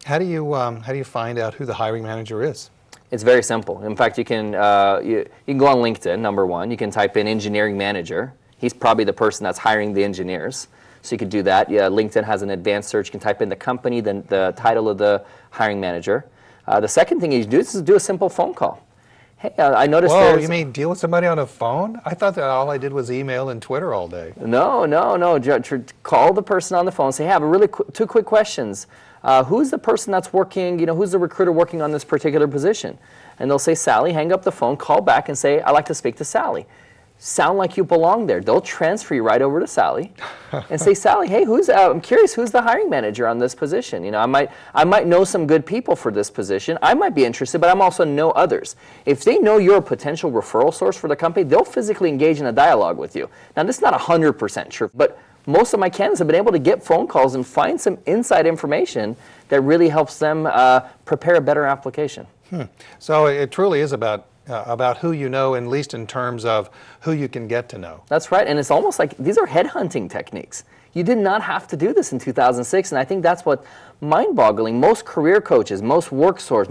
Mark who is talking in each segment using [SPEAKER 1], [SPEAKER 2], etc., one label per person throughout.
[SPEAKER 1] How do you find out who the hiring manager is?
[SPEAKER 2] It's very simple. In fact, you can go on LinkedIn, number one. You can type in engineering manager. He's probably the person that's hiring the engineers. So you could do that. Yeah, LinkedIn has an advanced search. You can type in the company, then the title of the hiring manager. The second thing you do is do a simple phone call. Hey, I noticed
[SPEAKER 1] Whoa, you mean deal with somebody on a phone? I thought that all I did was email and Twitter all day.
[SPEAKER 2] No. Call the person on the phone. Say, hey, I have two quick questions. Who's the person that's working, who's the recruiter working on this particular position? And they'll say, Sally. Hang up the phone, call back and say, I'd like to speak to Sally. Sound like you belong there. They'll transfer you right over to Sally and say, Sally, hey, I'm curious, who's the hiring manager on this position? I might know some good people for this position. I might be interested, but I'm also know others. If they know you're a potential referral source for the company, they'll physically engage in a dialogue with you. Now, this is not 100% true, but most of my candidates have been able to get phone calls and find some inside information that really helps them prepare a better application.
[SPEAKER 1] So it truly is about who you know, at least in terms of who you can get to know.
[SPEAKER 2] That's right, and it's almost like these are headhunting techniques. You did not have to do this in 2006, and I think that's what mind-boggling. Most career coaches, most work source,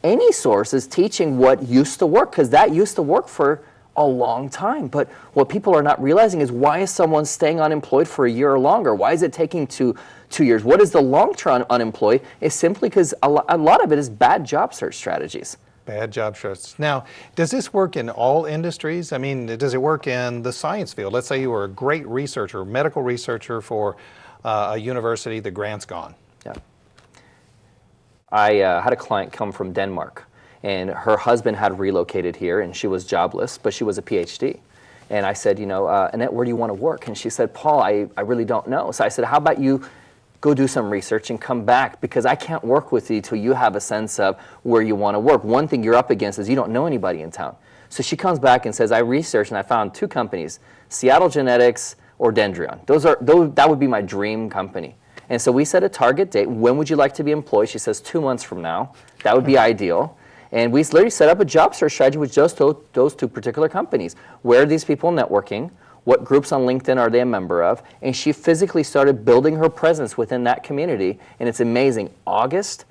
[SPEAKER 2] any source is teaching what used to work, because that used to work for a long time. But what people are not realizing is, why is someone staying unemployed for a year or longer? Why is it taking two years? What is the long-term unemployed? It's simply because a lot of it is bad job search strategies.
[SPEAKER 1] Bad job search. Now, does this work in all industries? I mean, does it work in the science field? Let's say you were a great researcher, medical researcher for a university, the grant's gone.
[SPEAKER 2] Yeah. I had a client come from Denmark, and her husband had relocated here, and she was jobless, but she was a PhD. And I said, Annette, where do you want to work? And she said, Paul, I really don't know. So I said, how about you go do some research and come back, because I can't work with you till you have a sense of where you want to work. One thing you're up against is you don't know anybody in town. So she comes back and says, I researched and I found two companies, Seattle Genetics or Dendreon. That would be my dream company. And so we set a target date. When would you like to be employed? She says 2 months from now. That would be ideal. And we literally set up a job search strategy with just those two particular companies. Where are these people networking? What groups on LinkedIn are they a member of? And she physically started building her presence within that community. And it's amazing. August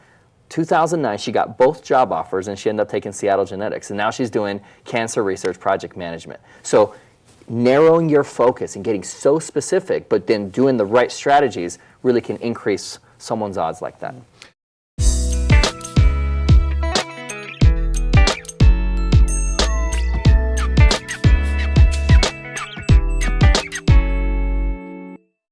[SPEAKER 2] 2009, she got both job offers, and she ended up taking Seattle Genetics. And now she's doing cancer research project management. So narrowing your focus and getting so specific, but then doing the right strategies really can increase someone's odds like that.